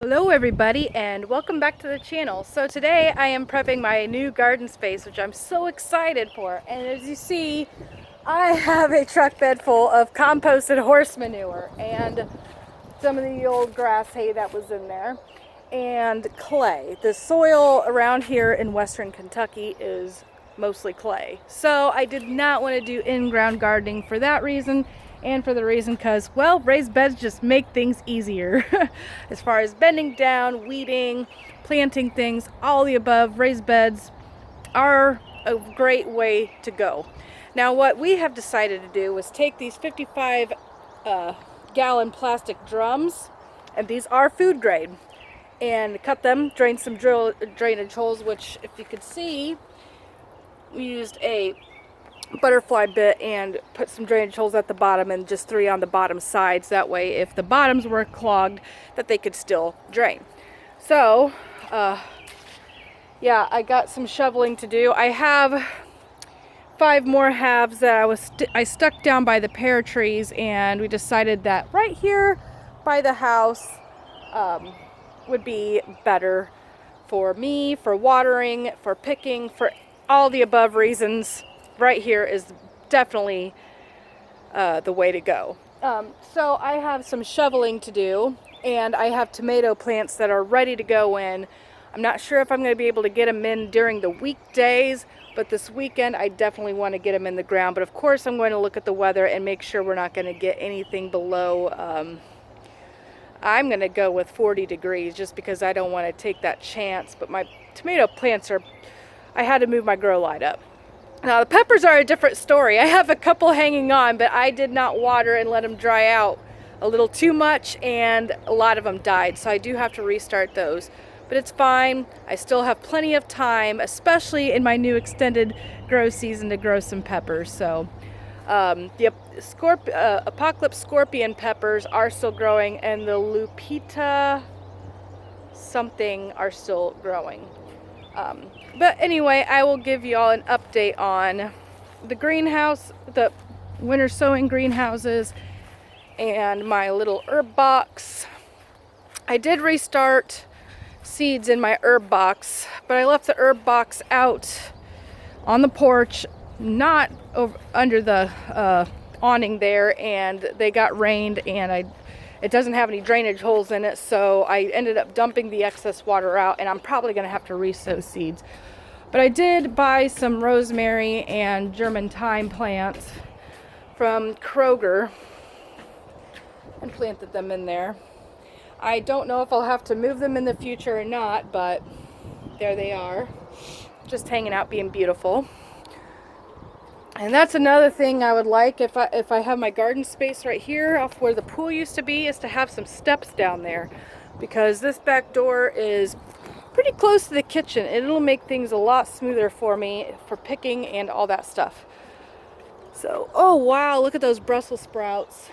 Hello everybody and welcome back to the channel. So today I am prepping my new garden space, which I'm so excited for. And as you see, I have a truck bed full of composted horse manure and some of the old grass hay that was in there and clay. The soil around here in western Kentucky is mostly clay. So I did not want to do in-ground gardening for that reason. And for the reason because, well, raised beds just make things easier. As far as bending down, weeding, planting things, all the above, raised beds are a great way to go. Now what we have decided to do was take these 55 gallon plastic drums, and these are food grade, and cut them, drain some drainage holes, which if you could see, we used a butterfly bit and put some drainage holes at the bottom and just 3 on the bottom sides. That way if the bottoms were clogged, that they could still drain. So yeah, I got some shoveling to do. I have 5 more halves that I stuck down by the pear trees, and we decided that right here by the house would be better for me, for watering, for picking, for all the above reasons. Right here is definitely the way to go. So I have some shoveling to do, and I have tomato plants that are ready to go in. I'm not sure if I'm going to be able to get them in during the weekdays, but this weekend I definitely want to get them in the ground. But of course I'm going to look at the weather and make sure we're not going to get anything below, I'm going to go with 40 degrees just because I don't want to take that chance. But my tomato plants I had to move my grow light up. Now the peppers are a different story. I have a couple hanging on, but I did not water and let them dry out a little too much, and a lot of them died. So I do have to restart those. But it's fine. I still have plenty of time, especially in my new extended grow season, to grow some peppers. So the Apocalypse Scorpion peppers are still growing, and the Lupita something are still growing. But anyway, I will give you all an update on the greenhouse, the winter sowing greenhouses, and my little herb box. I did restart seeds in my herb box, but I left the herb box out on the porch, not over under the awning there, and they got rained, and it doesn't have any drainage holes in it, so I ended up dumping the excess water out, and I'm probably going to have to re-sow seeds. But I did buy some rosemary and German thyme plants from Kroger and planted them in there. I don't know if I'll have to move them in the future or not, but there they are, just hanging out being beautiful. And that's another thing I would like if I have my garden space right here off where the pool used to be, is to have some steps down there, because this back door is pretty close to the kitchen. It'll make things a lot smoother for me for picking and all that stuff. So, oh wow, look at those Brussels sprouts.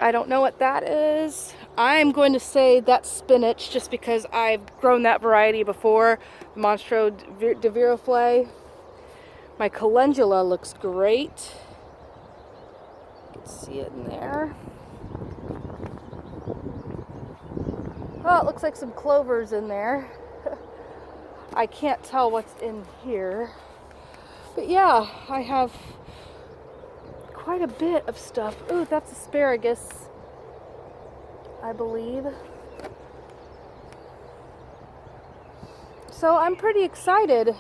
I don't know what that is. I'm going to say that's spinach just because I've grown that variety before, Monstro de Viroflay. My calendula looks great. You can see it in there. Oh, it looks like some clovers in there. I can't tell what's in here. But yeah, I have quite a bit of stuff. Ooh, that's asparagus, I believe. So I'm pretty excited.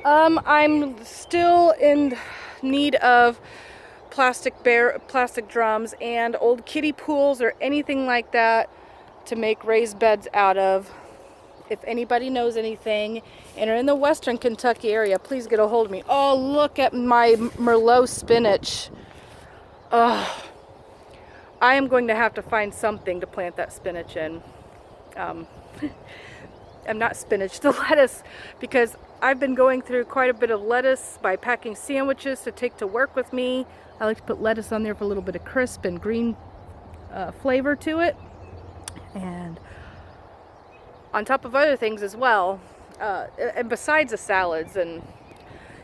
I'm still in need of plastic drums and old kiddie pools or anything like that to make raised beds out of. If anybody knows anything and are in the western Kentucky area, please get a hold of me. Oh, look at my Merlot spinach. I am going to have to find something to plant that spinach in. I'm not spinach, the lettuce, because I've been going through quite a bit of lettuce by packing sandwiches to take to work with me. I like to put lettuce on there for a little bit of crisp and green flavor to it, and on top of other things as well, and besides the salads. And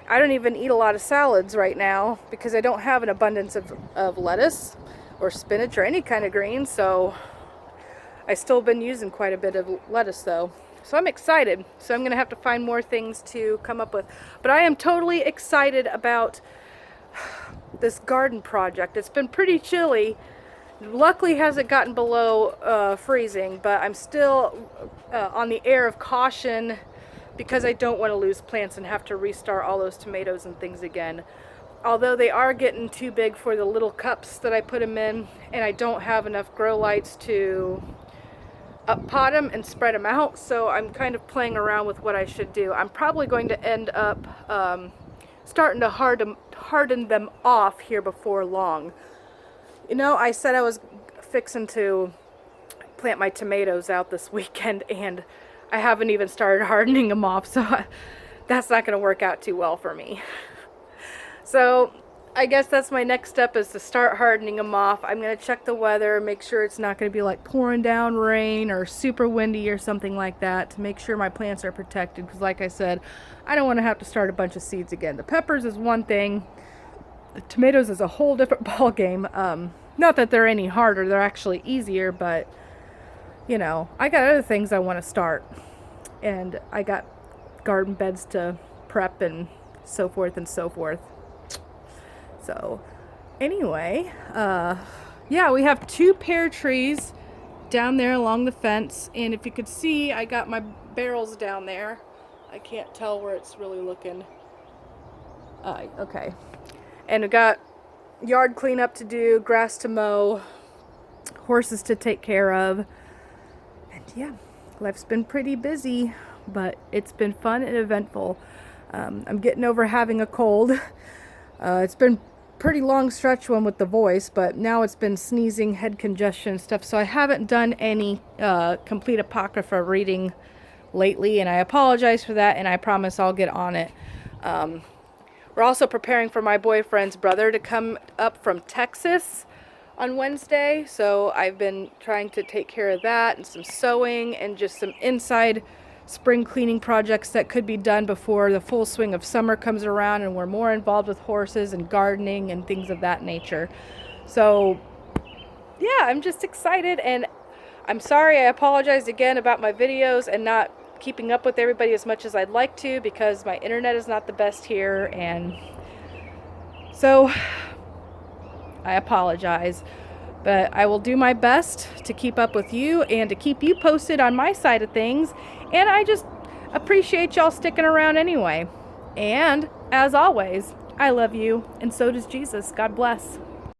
I don't even eat a lot of salads right now because I don't have an abundance of lettuce or spinach or any kind of green. So I still been using quite a bit of lettuce though. So I'm excited. So I'm going to have to find more things to come up with. But I am totally excited about this garden project. It's been pretty chilly. Luckily hasn't gotten below freezing, but I'm still on the air of caution because I don't want to lose plants and have to restart all those tomatoes and things again. Although they are getting too big for the little cups that I put them in, and I don't have enough grow lights to pot them and spread them out, so I'm kind of playing around with what I should do. I'm probably going to end up starting to harden them off here before long. You know, I said I was fixing to plant my tomatoes out this weekend, and I haven't even started hardening them off, so that's not going to work out too well for me. So I guess that's my next step, is to start hardening them off. I'm going to check the weather, make sure it's not going to be like pouring down rain or super windy or something like that, to make sure my plants are protected, because like I said, I don't want to have to start a bunch of seeds again. The peppers is one thing. The tomatoes is a whole different ball game. Not that they're any harder, they're actually easier, but you know, I got other things I want to start, and I got garden beds to prep and so forth and so forth. So anyway, yeah, we have 2 pear trees down there along the fence, and if you could see, I got my barrels down there. I can't tell where it's really looking. Okay. And we got yard cleanup to do, grass to mow, horses to take care of. And yeah, life's been pretty busy, but it's been fun and eventful. I'm getting over having a cold. It's been pretty long stretch one with the voice, but now it's been sneezing, head congestion and stuff, so I haven't done any complete Apocrypha reading lately, and I apologize for that, and I promise I'll get on it. We're also preparing for my boyfriend's brother to come up from Texas on Wednesday, so I've been trying to take care of that, and some sewing and just some inside spring cleaning projects that could be done before the full swing of summer comes around and we're more involved with horses and gardening and things of that nature. So yeah, I'm just excited, and I'm sorry, I apologize again about my videos and not keeping up with everybody as much as I'd like to, because my internet is not the best here, and so I apologize. But I will do my best to keep up with you and to keep you posted on my side of things. And I just appreciate y'all sticking around anyway. And as always, I love you, and so does Jesus. God bless.